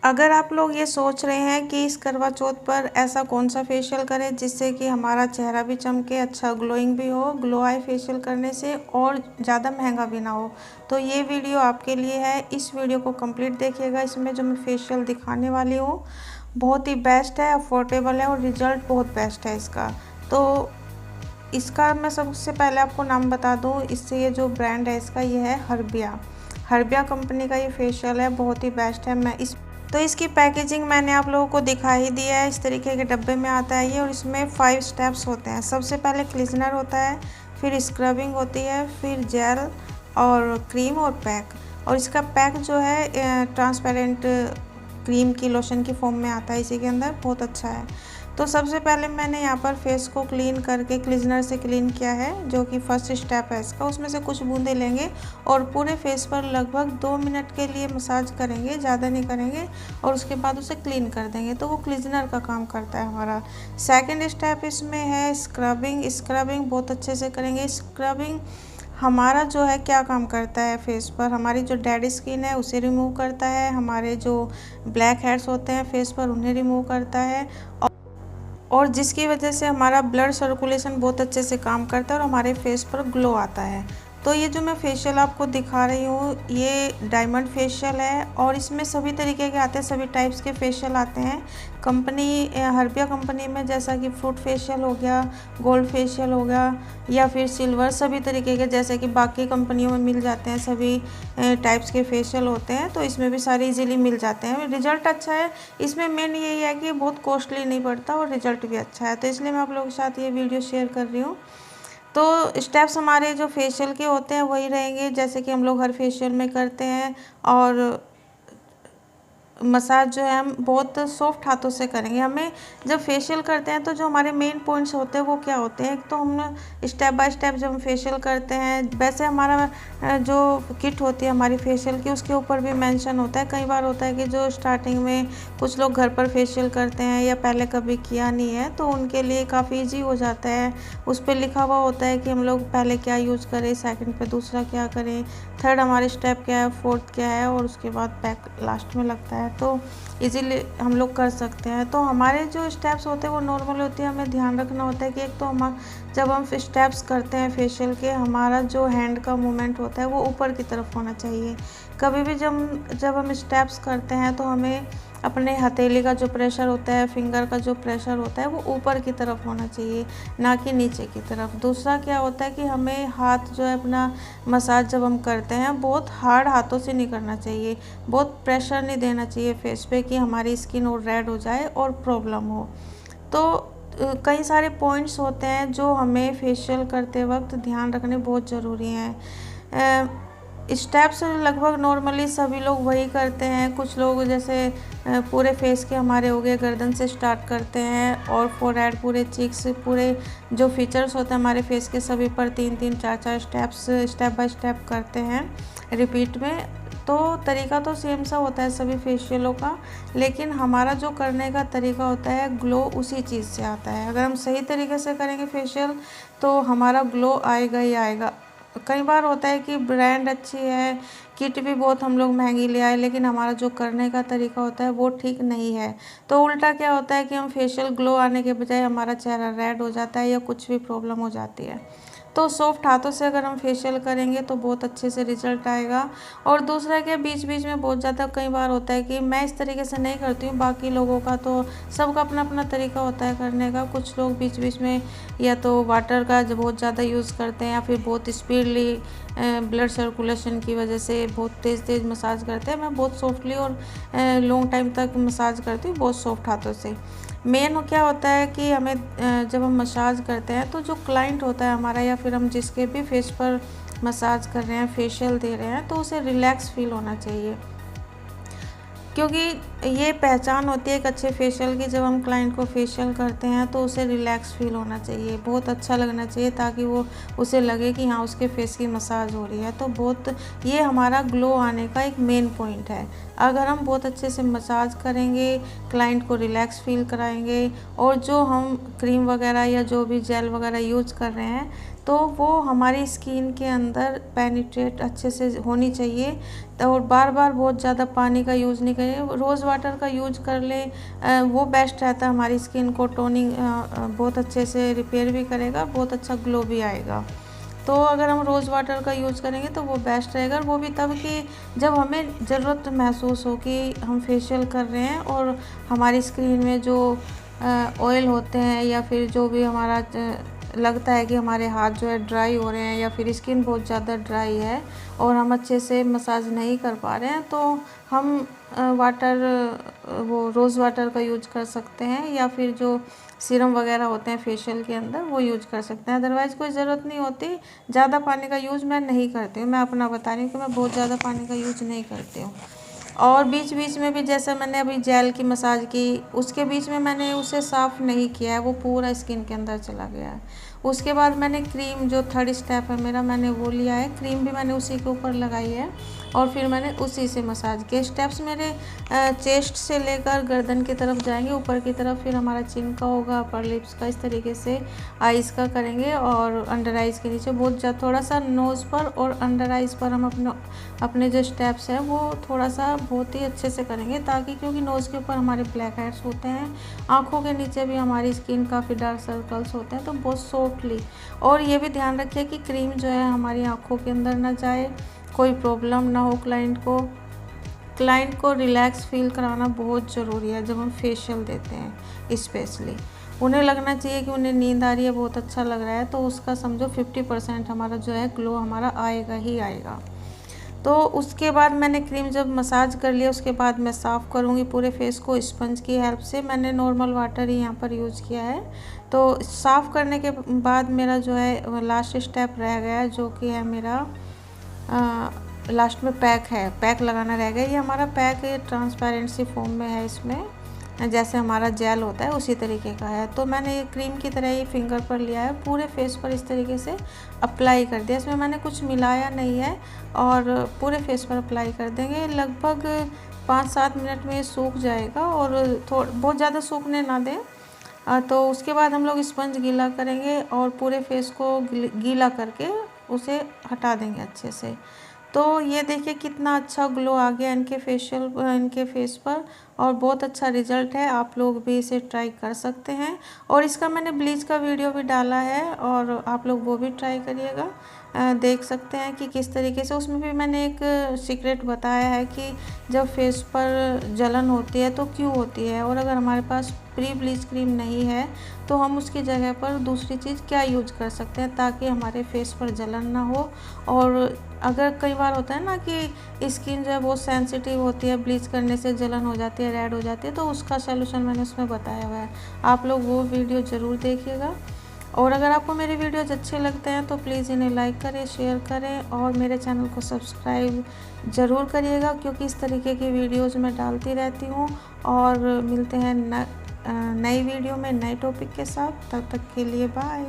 अगर आप लोग ये सोच रहे हैं कि इस करवा चौथ पर ऐसा कौन सा फेशियल करें जिससे कि हमारा चेहरा भी चमके, अच्छा ग्लोइंग भी हो, ग्लो आई फेशियल करने से और ज़्यादा महंगा भी ना हो, तो ये वीडियो आपके लिए है। इस वीडियो को कंप्लीट देखिएगा। इसमें जो मैं फेशियल दिखाने वाली हूँ बहुत ही बेस्ट है, अफोर्डेबल है और रिजल्ट बहुत बेस्ट है इसका। तो इसका मैं सबसे पहले आपको नाम बता दूँ। इससे ये जो ब्रांड है इसका, ये है हर्बिया कंपनी का ये फेशियल है, बहुत ही बेस्ट है। तो इसकी पैकेजिंग मैंने आप लोगों को दिखा ही दिया है। इस तरीके के डब्बे में आता है ये, और इसमें 5 स्टेप्स होते हैं। सबसे पहले क्लीजनर होता है, फिर स्क्रबिंग होती है, फिर जेल और क्रीम और पैक। और इसका पैक जो है ट्रांसपेरेंट क्रीम की लोशन की फॉर्म में आता है इसी के अंदर, बहुत अच्छा है। तो सबसे पहले मैंने यहाँ पर फेस को क्लीन करके क्लीजनर से क्लीन किया है, जो कि फर्स्ट स्टेप है इसका। उसमें से कुछ बूंदे लेंगे और पूरे फेस पर लगभग 2 मिनट के लिए मसाज करेंगे, ज़्यादा नहीं करेंगे, और उसके बाद उसे क्लीन कर देंगे। तो वो क्लीजनर का काम करता है हमारा। सेकंड स्टेप इसमें है स्क्रबिंग। स्क्रबिंग बहुत अच्छे से करेंगे। स्क्रबिंग हमारा जो है क्या काम करता है फेस पर, हमारी जो डेड स्किन है उसे रिमूव करता है, हमारे जो ब्लैक हेड्स होते हैं फेस पर उन्हें रिमूव करता है, और जिसकी वजह से हमारा ब्लड सर्कुलेशन बहुत अच्छे से काम करता है और हमारे फेस पर ग्लो आता है। तो ये जो मैं फेशियल आपको दिखा रही हूँ ये डायमंड फेशियल है, और इसमें सभी तरीके के आते हैं, सभी टाइप्स के फेशियल आते हैं। हर्बिया कंपनी में जैसा कि फ्रूट फेशियल हो गया, गोल्ड फेशियल हो गया, या फिर सिल्वर, सभी तरीके के जैसे कि बाकी कंपनियों में मिल जाते हैं, सभी टाइप्स के फेशियल होते हैं। तो इसमें भी सारे इजीली मिल जाते हैं। रिजल्ट अच्छा है। इसमें मेन यही है कि बहुत कॉस्टली नहीं पड़ता और रिजल्ट भी अच्छा है, तो इसलिए मैं आप लोगों के साथ ये वीडियो शेयर कर रही हूँ। तो स्टेप्स हमारे जो फेशियल के होते हैं वही रहेंगे जैसे कि हम लोग हर फेशियल में करते हैं। और मसाज जो है हम बहुत सॉफ्ट हाथों से करेंगे। हमें जब फेशियल करते हैं तो जो हमारे मेन पॉइंट्स होते हैं वो क्या होते हैं, एक तो हम स्टेप बाय स्टेप जब हम फेशियल करते हैं, वैसे हमारा जो किट होती है हमारी फेशियल की उसके ऊपर भी मेंशन होता है। कई बार होता है कि जो स्टार्टिंग में कुछ लोग घर पर फेशियल करते हैं या पहले कभी किया नहीं है, तो उनके लिए काफ़ी ईजी हो जाता है। उस पर लिखा हुआ होता है कि हम लोग पहले क्या यूज़ करें, सेकंड पे दूसरा क्या करें, थर्ड हमारे स्टेप क्या है, फोर्थ क्या है, और उसके बाद पैक लास्ट में लगता है। तो इजीली हम लोग कर सकते हैं। तो हमारे जो स्टेप्स होते हैं वो नॉर्मल होते हैं। हमें ध्यान रखना होता है कि एक तो जब हम स्टेप्स करते हैं फेशियल के, हमारा जो हैंड का मूवमेंट होता है वो ऊपर की तरफ होना चाहिए। कभी भी जब हम स्टेप्स करते हैं तो हमें अपने हथेली का जो प्रेशर होता है, फिंगर का जो प्रेशर होता है वो ऊपर की तरफ होना चाहिए, ना कि नीचे की तरफ। दूसरा क्या होता है कि हमें हाथ जो है अपना मसाज जब हम करते हैं बहुत हार्ड हाथों से नहीं करना चाहिए, बहुत प्रेशर नहीं देना चाहिए फेस पे कि हमारी स्किन और रेड हो जाए और प्रॉब्लम हो। तो कई सारे पॉइंट्स होते हैं जो हमें फेशियल करते वक्त ध्यान रखने बहुत ज़रूरी हैं। स्टेप्स लगभग नॉर्मली सभी लोग वही करते हैं। कुछ लोग जैसे पूरे फेस के हमारे हो गए, गर्दन से स्टार्ट करते हैं और फोरहेड, पूरे चीक्स, पूरे जो फीचर्स होते हैं हमारे फेस के सभी पर 3-3 4-4 स्टेप्स स्टेप बाय स्टेप करते हैं रिपीट में। तो तरीका तो सेम सा होता है सभी फेशियलों का, लेकिन हमारा जो करने का तरीका होता है ग्लो उसी चीज़ से आता है। अगर हम सही तरीके से करेंगे फेशियल तो हमारा ग्लो आएगा ही आएगा। कई बार होता है कि ब्रांड अच्छी है, किट भी बहुत हम लोग महंगी ले आए, लेकिन हमारा जो करने का तरीका होता है वो ठीक नहीं है। तो उल्टा क्या होता है कि हम फेशियल ग्लो आने के बजाय हमारा चेहरा रेड हो जाता है या कुछ भी प्रॉब्लम हो जाती है। तो सॉफ्ट हाथों से अगर हम फेशियल करेंगे तो बहुत अच्छे से रिजल्ट आएगा। और दूसरा क्या, बीच बीच में बहुत ज़्यादा कई बार होता है कि मैं इस तरीके से नहीं करती हूँ, बाकी लोगों का तो सबका अपना अपना तरीका होता है करने का। कुछ लोग बीच बीच में या तो वाटर का जो बहुत ज़्यादा यूज़ करते हैं या फिर बहुत स्पीडली ब्लड सर्कुलेशन की वजह से बहुत तेज़ तेज़ मसाज करते हैं। मैं बहुत सॉफ्टली और लॉन्ग टाइम तक मसाज करती हूँ बहुत सॉफ्ट हाथों से। मेन क्या होता है कि हमें जब हम मसाज करते हैं तो जो क्लाइंट होता है हमारा या फिर हम जिसके भी फेस पर मसाज कर रहे हैं, फेशियल दे रहे हैं, तो उसे रिलैक्स फील होना चाहिए। क्योंकि ये पहचान होती है एक अच्छे फेशियल की, जब हम क्लाइंट को फेशियल करते हैं तो उसे रिलैक्स फील होना चाहिए, बहुत अच्छा लगना चाहिए, ताकि वो उसे लगे कि हाँ उसके फेस की मसाज हो रही है। तो बहुत ये हमारा ग्लो आने का एक मेन पॉइंट है। अगर हम बहुत अच्छे से मसाज करेंगे, क्लाइंट को रिलैक्स फील कराएंगे, और जो हम क्रीम वगैरह या जो भी जेल वगैरह यूज कर रहे हैं तो वो हमारी स्किन के अंदर पेनिट्रेट अच्छे से होनी चाहिए। और बार बार बहुत ज़्यादा पानी का यूज़ नहीं करें। रोज़ वाटर का यूज कर ले वो बेस्ट रहता है। हमारी स्किन को टोनिंग बहुत अच्छे से रिपेयर भी करेगा, बहुत अच्छा ग्लो भी आएगा। तो अगर हम रोज़ वाटर का यूज़ करेंगे तो वो बेस्ट रहेगा, वो भी तब कि जब हमें ज़रूरत महसूस हो कि हम फेशियल कर रहे हैं और हमारी स्किन में जो ऑयल होते हैं या फिर जो भी हमारा लगता है कि हमारे हाथ जो है ड्राई हो रहे हैं या फिर स्किन बहुत ज़्यादा ड्राई है और हम अच्छे से मसाज नहीं कर पा रहे हैं, तो हम वो रोज़ वाटर का यूज कर सकते हैं या फिर जो सीरम वगैरह होते हैं फेशियल के अंदर वो यूज कर सकते हैं। अदरवाइज़ कोई ज़रूरत नहीं होती। ज़्यादा पानी का यूज़ मैं नहीं करती हूँ, मैं अपना बता रही हूँ कि मैं बहुत ज़्यादा पानी का यूज नहीं करती हूँ। और बीच बीच में भी जैसे मैंने अभी जेल की मसाज की, उसके बीच में मैंने उसे साफ़ नहीं किया है, वो पूरा स्किन के अंदर चला गया है। उसके बाद मैंने क्रीम, जो थर्ड स्टेप है मेरा, मैंने वो लिया है, क्रीम भी मैंने उसी के ऊपर लगाई है और फिर मैंने उसी से मसाज किया। स्टेप्स मेरे चेस्ट से लेकर गर्दन की तरफ जाएंगे, ऊपर की तरफ, फिर हमारा चिन का होगा, अपर लिप्स का, इस तरीके से आइज़ का करेंगे और अंडर आइज़ के नीचे बहुत थोड़ा सा नोज़ पर और अंडर आइज़ पर हम अपने जो स्टेप्स हैं वो थोड़ा सा बहुत ही अच्छे से करेंगे, ताकि क्योंकि नोज़ के ऊपर हमारे ब्लैक हेड्स होते हैं, आँखों के नीचे भी हमारी स्किन काफ़ी डार्क सर्कल्स होते हैं, तो बहुत सॉफ्टली। और ये भी ध्यान रखिए कि क्रीम जो है हमारी आँखों के अंदर ना जाए, कोई प्रॉब्लम ना हो क्लाइंट को रिलैक्स फील कराना बहुत ज़रूरी है जब हम फेशियल देते हैं। स्पेशली उन्हें लगना चाहिए कि उन्हें नींद आ रही है, बहुत अच्छा लग रहा है, तो उसका समझो 50% हमारा जो है ग्लो हमारा आएगा ही आएगा। तो उसके बाद मैंने क्रीम जब मसाज कर लिया, उसके बाद मैं साफ़ करूँगी पूरे फेस को स्पंज की हेल्प से। मैंने नॉर्मल वाटर ही यहाँ पर यूज़ किया है। तो साफ़ करने के बाद मेरा जो है लास्ट स्टेप रह गया, जो कि है मेरा लास्ट में पैक लगाना रह गया। ये हमारा पैक ट्रांसपेरेंसी फॉर्म में है, इसमें जैसे हमारा जेल होता है उसी तरीके का है। तो मैंने ये क्रीम की तरह ही फिंगर पर लिया है, पूरे फेस पर इस तरीके से अप्लाई कर दिया। इसमें मैंने कुछ मिलाया नहीं है और पूरे फेस पर अप्लाई कर देंगे। लगभग 5-7 मिनट में सूख जाएगा और बहुत ज़्यादा सूखने ना दें। तो उसके बाद हम लोग स्पंज गीला करेंगे और पूरे फेस को गीला करके उसे हटा देंगे अच्छे से। तो ये देखिए कितना अच्छा ग्लो आ गया इनके फेस पर और बहुत अच्छा रिजल्ट है। आप लोग भी इसे ट्राई कर सकते हैं और इसका मैंने ब्लीच का वीडियो भी डाला है और आप लोग वो भी ट्राई करिएगा। देख सकते हैं कि किस तरीके से, उसमें भी मैंने एक सीक्रेट बताया है कि जब फेस पर जलन होती है तो क्यों होती है, और अगर हमारे पास प्री ब्लीच क्रीम नहीं है तो हम उसकी जगह पर दूसरी चीज़ क्या यूज कर सकते हैं ताकि हमारे फेस पर जलन ना हो। और अगर कई बार होता है ना कि स्किन जो है बहुत सेंसिटिव होती है, ब्लीच करने से जलन हो जाती है, रेड हो जाती है, तो उसका सलूशन मैंने उसमें बताया हुआ है। आप लोग वो वीडियो ज़रूर देखिएगा। और अगर आपको मेरे वीडियोज़ अच्छे लगते हैं तो प्लीज़ इन्हें लाइक करें, शेयर करें और मेरे चैनल को सब्सक्राइब ज़रूर करिएगा, क्योंकि इस तरीके की वीडियोज़ मैं डालती रहती हूँ। और मिलते हैं नई वीडियो में नए टॉपिक के साथ, तब तक के लिए बाय।